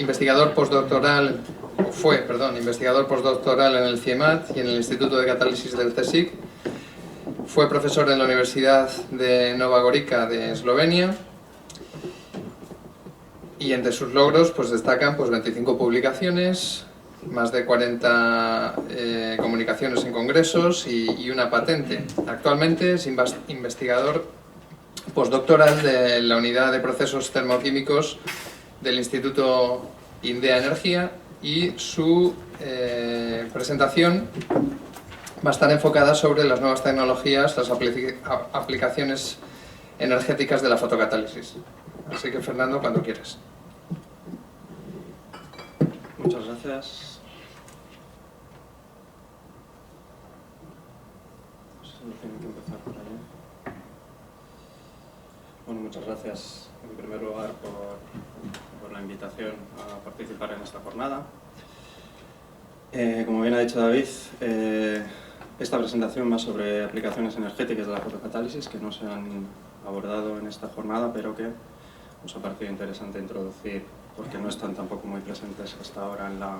investigador postdoctoral, investigador postdoctoral en el CIEMAT y en el Instituto de Catálisis del CSIC. Fue profesor en la Universidad de Nova Gorica de Eslovenia. Y entre sus logros pues destacan 25 publicaciones, más de 40 comunicaciones en congresos y una patente. Actualmente es investigador postdoctoral de la Unidad de Procesos Termoquímicos del Instituto INDEA Energía, y su presentación va a estar enfocada sobre las nuevas tecnologías, las aplicaciones energéticas de la fotocatálisis. Así que, Fernando, cuando quieras. Muchas gracias. Tiene que empezar por ahí. Bueno, muchas gracias en primer lugar por la invitación a participar en esta jornada. Como bien ha dicho David, esta presentación va sobre aplicaciones energéticas de la fotocatálisis que no se han abordado en esta jornada, pero que nos ha parecido interesante introducir porque no están tampoco muy presentes hasta ahora en la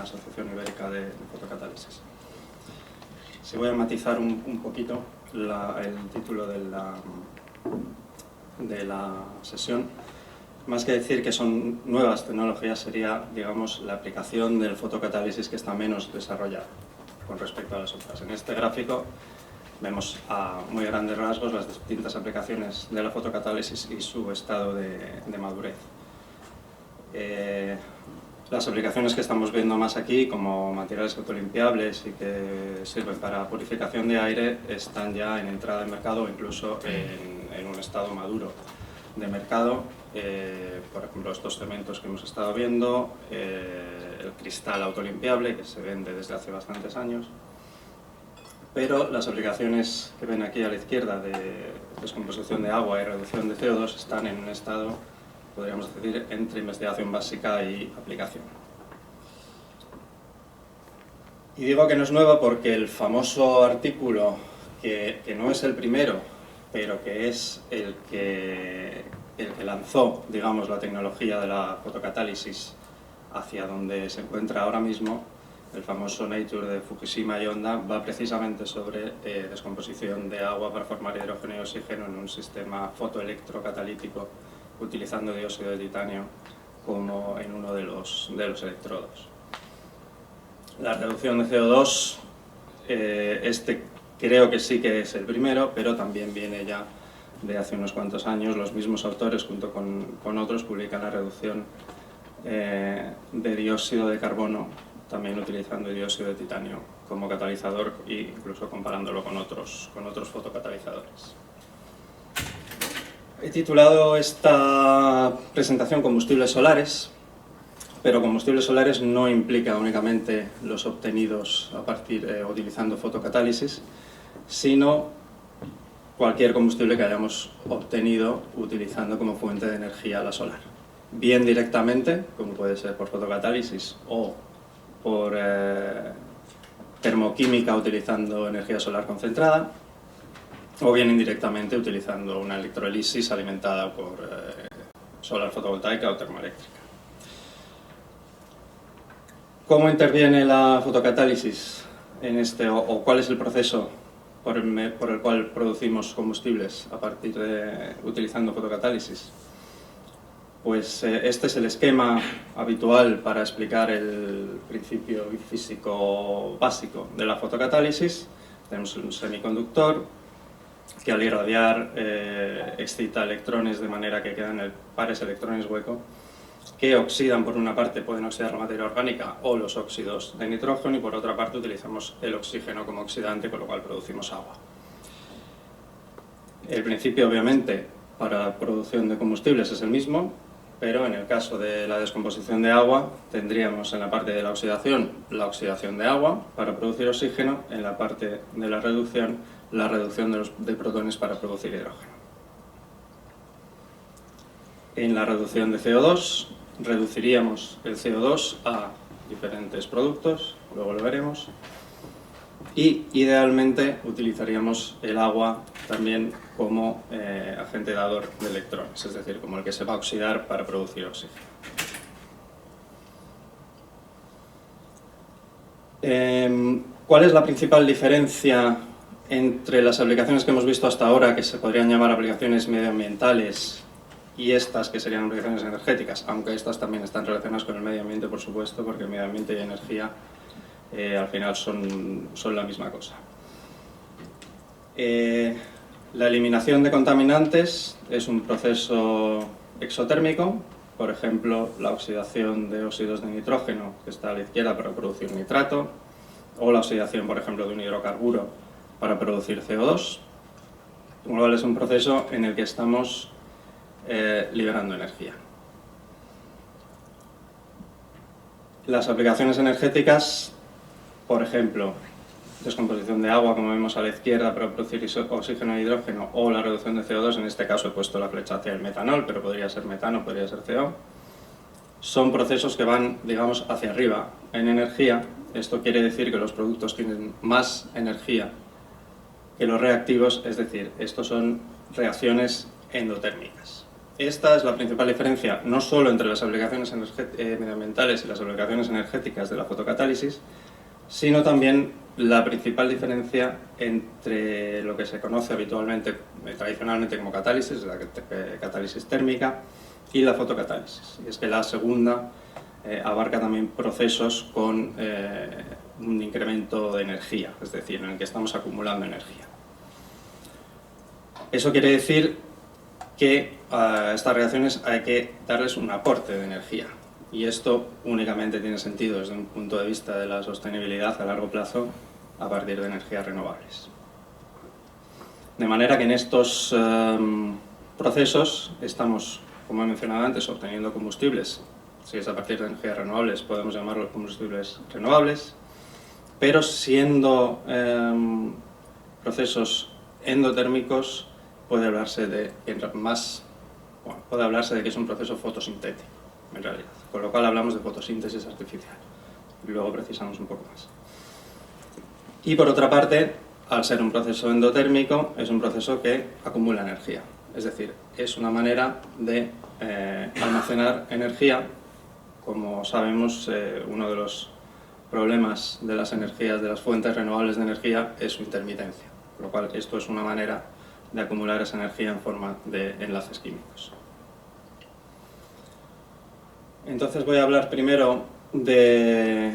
Asociación Ibérica de Fotocatálisis. Si voy a matizar un poquito el título de la sesión, más que decir que son nuevas tecnologías, sería, digamos, la aplicación del fotocatálisis que está menos desarrollada con respecto a las otras. En este gráfico vemos a muy grandes rasgos las distintas aplicaciones de la fotocatálisis y su estado de madurez. Las aplicaciones que estamos viendo más aquí, como materiales autolimpiables y que sirven para purificación de aire, están ya en entrada de mercado o incluso en un estado maduro de mercado. Por ejemplo, estos cementos que hemos estado viendo, el cristal autolimpiable que se vende desde hace bastantes años. Pero las aplicaciones que ven aquí a la izquierda de descomposición de agua y reducción de CO2 están en un estado, podríamos decir, entre investigación básica y aplicación. Y digo que no es nueva porque el famoso artículo, que no es el primero, pero que es el que lanzó, digamos, la tecnología de la fotocatálisis hacia donde se encuentra ahora mismo, el famoso Nature de Fukushima y Honda, va precisamente sobre descomposición de agua para formar hidrógeno y oxígeno en un sistema fotoelectrocatalítico utilizando dióxido de titanio como en uno de los electrodos. La reducción de CO2, este creo que sí que es el primero, pero también viene ya de hace unos cuantos años. Los mismos autores, junto con otros, publican la reducción de dióxido de carbono, también utilizando dióxido de titanio como catalizador e incluso comparándolo con otros fotocatalizadores. He titulado esta presentación Combustibles solares, pero combustibles solares no implica únicamente los obtenidos utilizando fotocatálisis, sino cualquier combustible que hayamos obtenido utilizando como fuente de energía la solar. Bien directamente, como puede ser por fotocatálisis o por termoquímica utilizando energía solar concentrada, o bien indirectamente utilizando una electrolisis alimentada por solar fotovoltaica o termoeléctrica. ¿Cómo interviene la fotocatálisis en o cuál es el proceso por el cual producimos combustibles utilizando fotocatálisis? Pues este es el esquema habitual para explicar el principio físico básico de la fotocatálisis. Tenemos un semiconductor que al irradiar excita electrones de manera que quedan pares electrones hueco que oxidan. Por una parte pueden oxidar la materia orgánica o los óxidos de nitrógeno, y por otra parte utilizamos el oxígeno como oxidante, con lo cual producimos agua. El principio, obviamente, para la producción de combustibles es el mismo, pero en el caso de la descomposición de agua tendríamos en la parte de la oxidación de agua para producir oxígeno, en la parte de la reducción de protones para producir hidrógeno. En la reducción de CO2 reduciríamos el CO2 a diferentes productos, luego lo veremos, y idealmente utilizaríamos el agua también como agente dador de electrones, es decir, como el que se va a oxidar para producir oxígeno. ¿Cuál es la principal diferencia entre las aplicaciones que hemos visto hasta ahora, que se podrían llamar aplicaciones medioambientales, y estas que serían aplicaciones energéticas? Aunque estas también están relacionadas con el medio ambiente, por supuesto, porque el medio ambiente y energía al final son la misma cosa. La eliminación de contaminantes es un proceso exotérmico. Por ejemplo, la oxidación de óxidos de nitrógeno, que está a la izquierda, para producir nitrato, o la oxidación, por ejemplo, de un hidrocarburo para producir CO2, con lo cual es un proceso en el que estamos liberando energía. Las aplicaciones energéticas, por ejemplo, descomposición de agua, como vemos a la izquierda, para producir oxígeno e hidrógeno, o la reducción de CO2, en este caso he puesto la flecha hacia el metanol, pero podría ser metano, podría ser CO. Son procesos que van, digamos, hacia arriba en energía. Esto quiere decir que los productos tienen más energía que los reactivos, es decir, estos son reacciones endotérmicas. Esta es la principal diferencia, no solo entre las aplicaciones medioambientales y las aplicaciones energéticas de la fotocatálisis, sino también la principal diferencia entre lo que se conoce habitualmente, tradicionalmente como catálisis, la catálisis térmica, y la fotocatálisis. Y es que la segunda abarca también procesos con un incremento de energía, es decir, en el que estamos acumulando energía. Eso quiere decir que a estas reacciones hay que darles un aporte de energía. Y esto únicamente tiene sentido desde un punto de vista de la sostenibilidad a largo plazo a partir de energías renovables. De manera que en estos procesos estamos, como he mencionado antes, obteniendo combustibles. Si es a partir de energías renovables, podemos llamarlos combustibles renovables, pero siendo procesos endotérmicos, puede hablarse de que es un proceso fotosintético, en realidad. Con lo cual hablamos de fotosíntesis artificial. Y luego precisamos un poco más. Y por otra parte, al ser un proceso endotérmico, es un proceso que acumula energía. Es decir, es una manera de almacenar energía. Como sabemos, uno de los problemas de las energías, de las fuentes renovables de energía, es su intermitencia. Por lo cual, esto es una manera de acumular esa energía en forma de enlaces químicos. Entonces voy a hablar primero de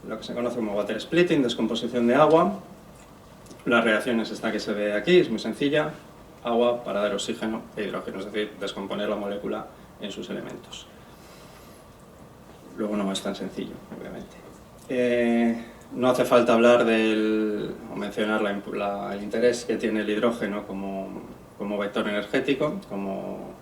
lo que se conoce como water splitting, descomposición de agua. La reacción es esta que se ve aquí, es muy sencilla. Agua para dar oxígeno e hidrógeno, es decir, descomponer la molécula en sus elementos. Luego no es tan sencillo, obviamente. No hace falta hablar o mencionar el interés que tiene el hidrógeno como vector energético, como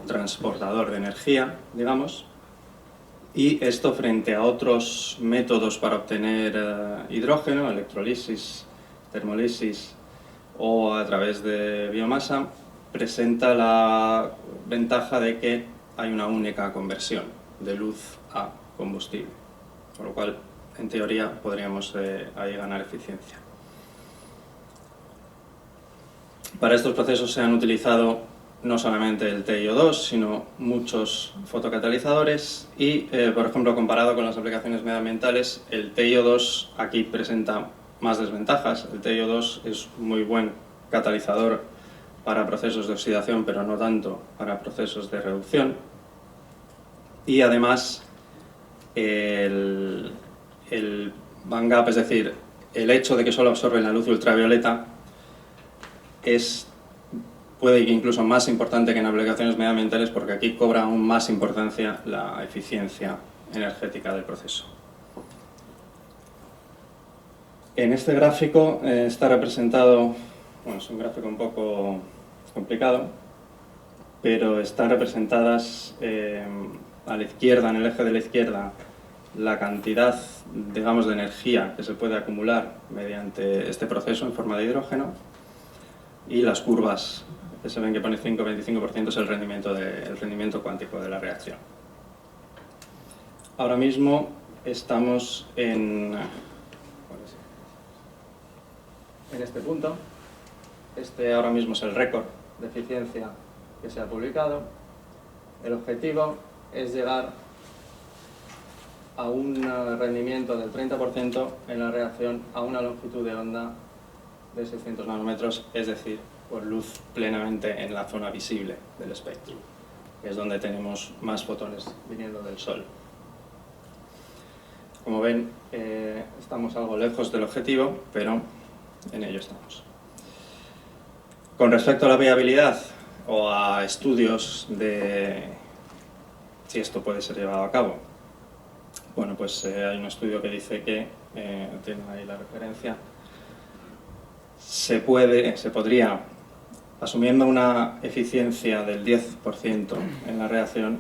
transportador de energía, digamos. Y esto frente a otros métodos para obtener hidrógeno, electrolisis, termolisis o a través de biomasa, presenta la ventaja de que hay una única conversión de luz a combustible, con lo cual, en teoría, podríamos ahí ganar eficiencia. Para estos procesos se han utilizado no solamente el TiO2, sino muchos fotocatalizadores y, por ejemplo, comparado con las aplicaciones medioambientales, el TiO2 aquí presenta más desventajas. El TiO2 es muy buen catalizador para procesos de oxidación, pero no tanto para procesos de reducción. Y además, el band gap, es decir, el hecho de que solo absorben la luz ultravioleta, puede que incluso más importante que en aplicaciones medioambientales, porque aquí cobra aún más importancia la eficiencia energética del proceso. En este gráfico está representado, bueno, es un gráfico un poco complicado, pero están representadas a la izquierda, en el eje de la izquierda, la cantidad, digamos, de energía que se puede acumular mediante este proceso en forma de hidrógeno, y las curvas que se ven que pone 5-25% es el rendimiento cuántico de la reacción. Ahora mismo estamos en este punto. Este ahora mismo es el récord de eficiencia que se ha publicado. El objetivo es llegar a un rendimiento del 30% en la reacción a una longitud de onda de 600 nanómetros, es decir, por luz plenamente en la zona visible del espectro, que es donde tenemos más fotones viniendo del Sol. Como ven, estamos algo lejos del objetivo, pero en ello estamos. Con respecto a la viabilidad o a estudios de si esto puede ser llevado a cabo, bueno, pues hay un estudio que dice que, tiene ahí la referencia, se podría, asumiendo una eficiencia del 10% en la reacción,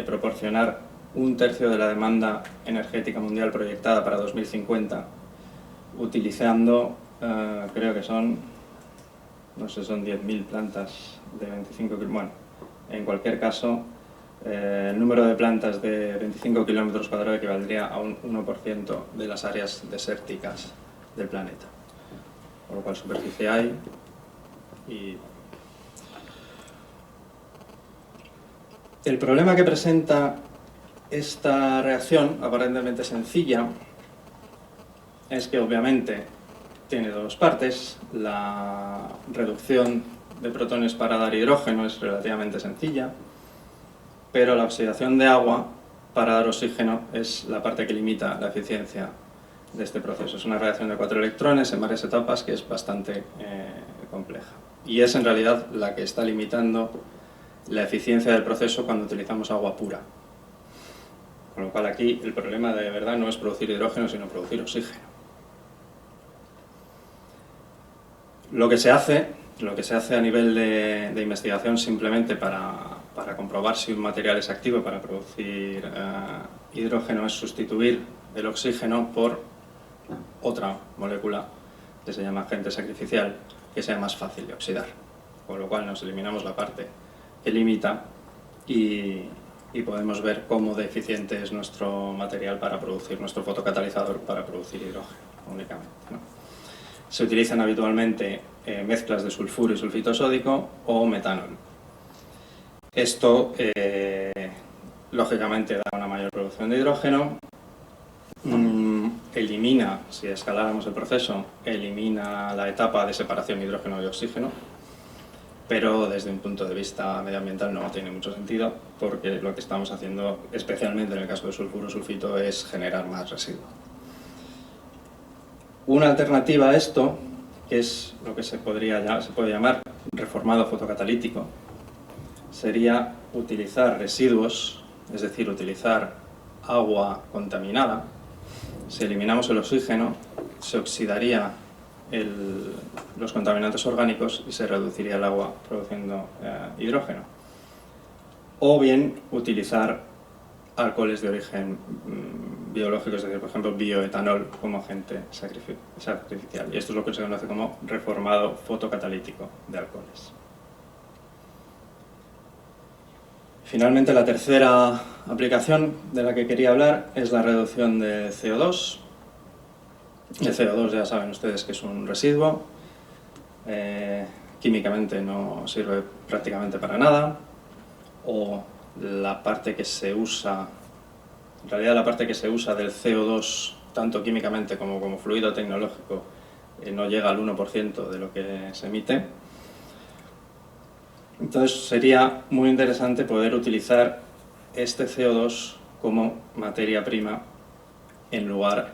proporcionar un tercio de la demanda energética mundial proyectada para 2050, utilizando, creo que son, no sé, son 10.000 plantas de 25 kilómetros. Bueno, en cualquier caso, el número de plantas de 25 kilómetros cuadrados equivaldría a un 1% de las áreas desérticas del planeta. Por lo cual superficie hay y... El problema que presenta esta reacción, aparentemente sencilla, es que obviamente tiene dos partes. La reducción de protones para dar hidrógeno es relativamente sencilla, pero la oxidación de agua para dar oxígeno es la parte que limita la eficiencia de este proceso. Es una reacción de 4 electrones en varias etapas que es bastante compleja. Y es en realidad la que está limitando la eficiencia del proceso cuando utilizamos agua pura. Con lo cual aquí el problema de verdad no es producir hidrógeno, sino producir oxígeno. Lo que se hace a nivel de investigación simplemente para comprobar si un material es activo para producir hidrógeno es sustituir el oxígeno por otra molécula que se llama agente sacrificial, que sea más fácil de oxidar. Con lo cual nos eliminamos la parte que limita y podemos ver cómo de eficiente es nuestro material para producir, nuestro fotocatalizador para producir hidrógeno únicamente, ¿no? Se utilizan habitualmente mezclas de sulfuro y sulfito sódico o metanol. Esto, lógicamente, da una mayor producción de hidrógeno, elimina, si escaláramos el proceso, elimina la etapa de separación hidrógeno y oxígeno, pero desde un punto de vista medioambiental no tiene mucho sentido, porque lo que estamos haciendo, especialmente en el caso de sulfuro sulfito, es generar más residuo. Una alternativa a esto, que es lo que se puede llamar reformado fotocatalítico, sería utilizar residuos, es decir, utilizar agua contaminada. Si eliminamos el oxígeno, se oxidaría los contaminantes orgánicos y se reduciría el agua produciendo hidrógeno. O bien utilizar alcoholes de origen biológico, es decir, por ejemplo, bioetanol como agente sacrificial. Y esto es lo que se conoce como reformado fotocatalítico de alcoholes. Finalmente, la tercera aplicación de la que quería hablar es la reducción de CO2. El CO2 ya saben ustedes que es un residuo, químicamente no sirve prácticamente para nada, o la parte que se usa, en realidad la parte que se usa del CO2, tanto químicamente como fluido tecnológico, no llega al 1% de lo que se emite. Entonces sería muy interesante poder utilizar este CO2 como materia prima en lugar,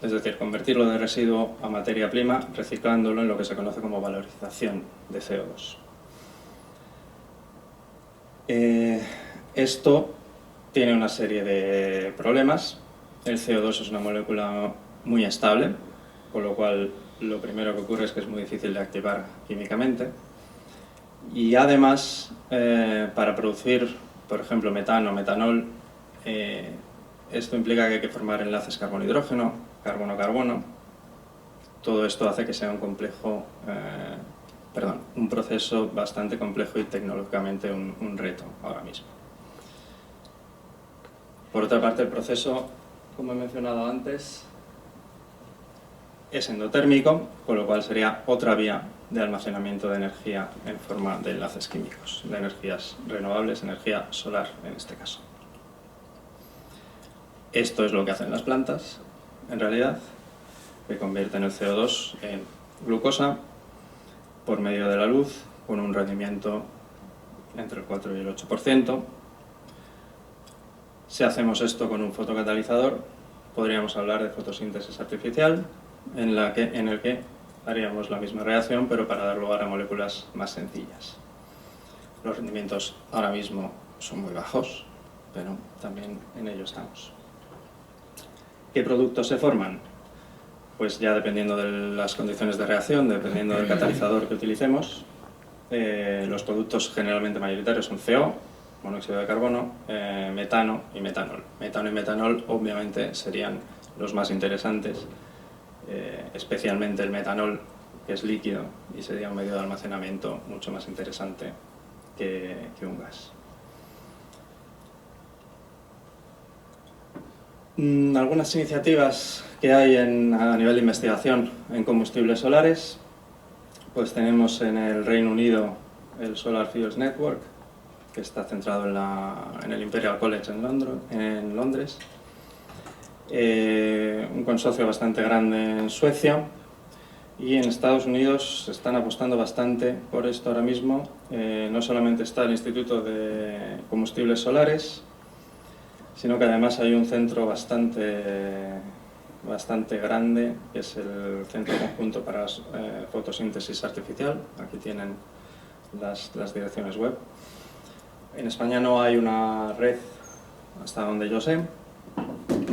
es decir, convertirlo de residuo a materia prima, reciclándolo en lo que se conoce como valorización de CO2. Esto tiene una serie de problemas. El CO2 es una molécula muy estable, con lo cual lo primero que ocurre es que es muy difícil de activar químicamente. Y además, para producir, por ejemplo, metano o metanol, esto implica que hay que formar enlaces carbono-hidrógeno, carbono-carbono. Todo esto hace que sea un proceso bastante complejo y tecnológicamente un reto ahora mismo. Por otra parte, el proceso, como he mencionado antes, es endotérmico, con lo cual sería otra vía de almacenamiento de energía en forma de enlaces químicos, de energías renovables, energía solar en este caso. Esto es lo que hacen las plantas, en realidad, que convierten el CO2 en glucosa por medio de la luz, con un rendimiento entre el 4 y el 8%. Si hacemos esto con un fotocatalizador, podríamos hablar de fotosíntesis artificial, en el que haríamos la misma reacción, pero para dar lugar a moléculas más sencillas. Los rendimientos ahora mismo son muy bajos, pero también en ello estamos. ¿Qué productos se forman? Pues ya dependiendo de las condiciones de reacción, dependiendo del catalizador que utilicemos, los productos generalmente mayoritarios son CO, monóxido de carbono, metano y metanol. Metano y metanol obviamente serían los más interesantes, especialmente el metanol, que es líquido y sería un medio de almacenamiento mucho más interesante que un gas. Algunas iniciativas que hay a nivel de investigación en combustibles solares, pues tenemos en el Reino Unido el Solar Fuels Network, que está centrado en el Imperial College en Londres, un consorcio bastante grande en Suecia, y en Estados Unidos se están apostando bastante por esto ahora mismo. No solamente está el Instituto de Combustibles Solares, sino que además hay un centro bastante grande, que es el Centro Conjunto para Fotosíntesis Artificial. Aquí tienen las direcciones web. En España no hay una red, hasta donde yo sé.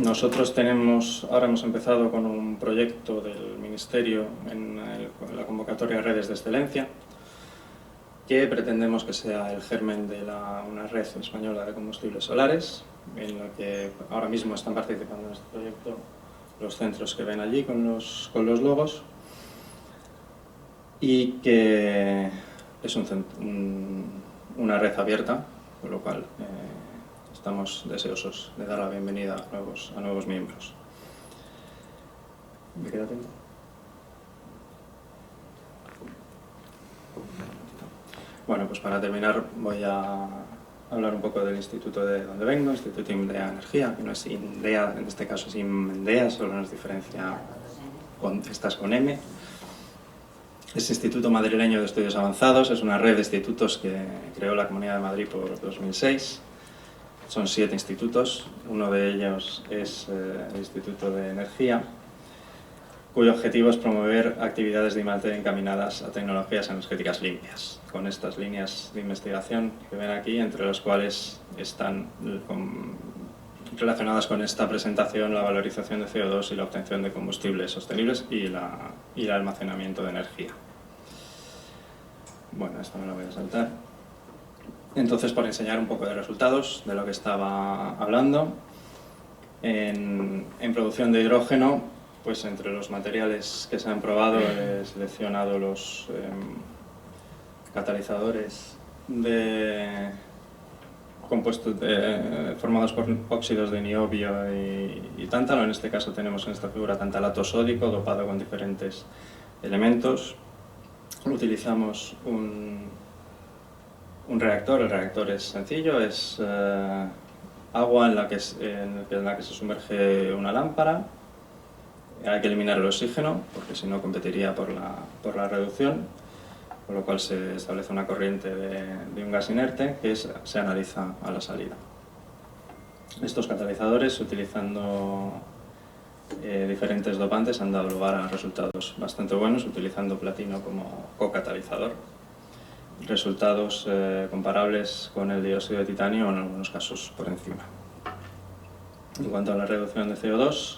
Nosotros ahora hemos empezado con un proyecto del Ministerio en la convocatoria de Redes de Excelencia, que pretendemos que sea el germen de una red española de combustibles solares, en la que ahora mismo están participando en este proyecto los centros que ven allí con los logos, y que es una red abierta, con lo cual estamos deseosos de dar la bienvenida a nuevos miembros. ¿Me queda tiempo? Bueno, pues para terminar voy a hablar un poco del instituto de donde vengo, Instituto IMDEA Energía, que no es INDEA, en este caso es IMDEA, solo nos diferencia estas con M. Es Instituto Madrileño de Estudios Avanzados, es una red de institutos que creó la Comunidad de Madrid por 2006. Son 7 institutos, uno de ellos es el Instituto de Energía, cuyo objetivo es promover actividades de I+D encaminadas a tecnologías energéticas limpias, con estas líneas de investigación que ven aquí, entre las cuales están relacionadas con esta presentación la valorización de CO2 y la obtención de combustibles sostenibles y el almacenamiento de energía. Bueno, esto me lo voy a saltar. Entonces, por enseñar un poco de resultados de lo que estaba hablando, en producción de hidrógeno, pues entre los materiales que se han probado he seleccionado los catalizadores compuestos formados por óxidos de niobio y tántalo. En este caso tenemos en esta figura tantalato sódico dopado con diferentes elementos. Utilizamos un reactor. El reactor es sencillo, es agua en la que se sumerge una lámpara. Hay que eliminar el oxígeno porque si no competiría por la reducción, con lo cual se establece una corriente de un gas inerte que se analiza a la salida. Estos catalizadores, utilizando diferentes dopantes, han dado lugar a resultados bastante buenos, utilizando platino como cocatalizador. Resultados comparables con el dióxido de titanio, o en algunos casos por encima. En cuanto a la reducción de CO2,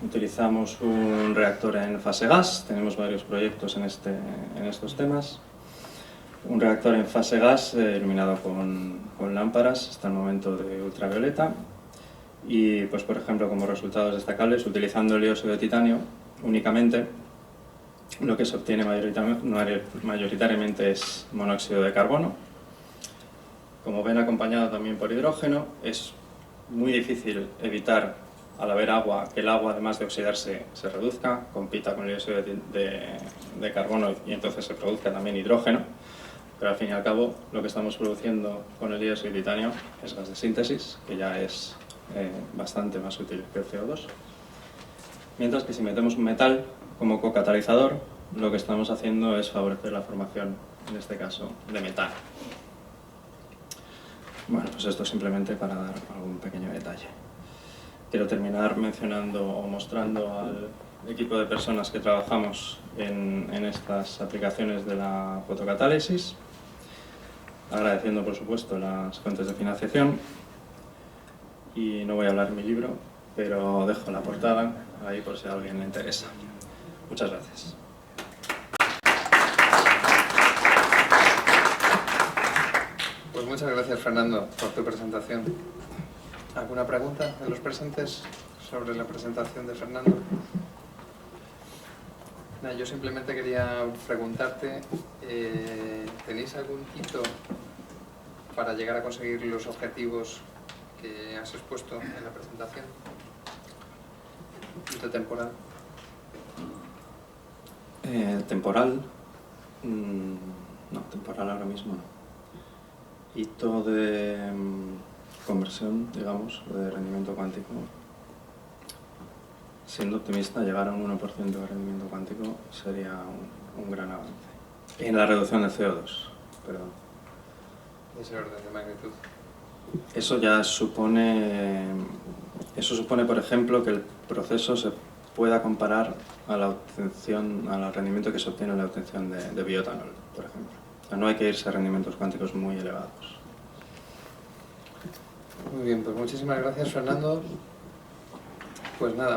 utilizamos un reactor en fase gas. Tenemos varios proyectos en estos temas. Un reactor en fase gas iluminado con lámparas, hasta el momento de ultravioleta. Y, pues, por ejemplo, como resultados destacables, utilizando el dióxido de titanio únicamente, lo que se obtiene mayoritariamente es monóxido de carbono. Como ven, acompañado también por hidrógeno. Es muy difícil evitar, al haber agua, que el agua, además de oxidarse, se reduzca, compita con el dióxido de carbono y entonces se produzca también hidrógeno. Pero al fin y al cabo, lo que estamos produciendo con el hierro y el titanio es gas de síntesis, que ya es bastante más útil que el CO2. Mientras que si metemos un metal como cocatalizador, lo que estamos haciendo es favorecer la formación, en este caso, de metano. Bueno, pues esto simplemente para dar algún pequeño detalle. Quiero terminar mencionando o mostrando al equipo de personas que trabajamos en estas aplicaciones de la fotocatálisis, agradeciendo por supuesto las fuentes de financiación, y no voy a hablar en mi libro, pero dejo la portada ahí por si a alguien le interesa. Muchas gracias. Pues muchas gracias, Fernando, por tu presentación. ¿Alguna pregunta de los presentes sobre la presentación de Fernando? Nada, yo simplemente quería preguntarte, ¿tenéis algún hito para llegar a conseguir los objetivos que has expuesto en la presentación? ¿Hito temporal? ¿Temporal? No, temporal ahora mismo no. Hito de conversión, digamos, de rendimiento cuántico. Siendo optimista, llegar a un 1% de rendimiento cuántico sería un gran avance. En la reducción de CO2, perdón. De ese orden de magnitud. Eso ya supone, por ejemplo, que el proceso se pueda comparar a la obtención, al rendimiento que se obtiene en la obtención de bioetanol, por ejemplo. O sea, no hay que irse a rendimientos cuánticos muy elevados. Muy bien, pues muchísimas gracias, Fernando. Pues nada.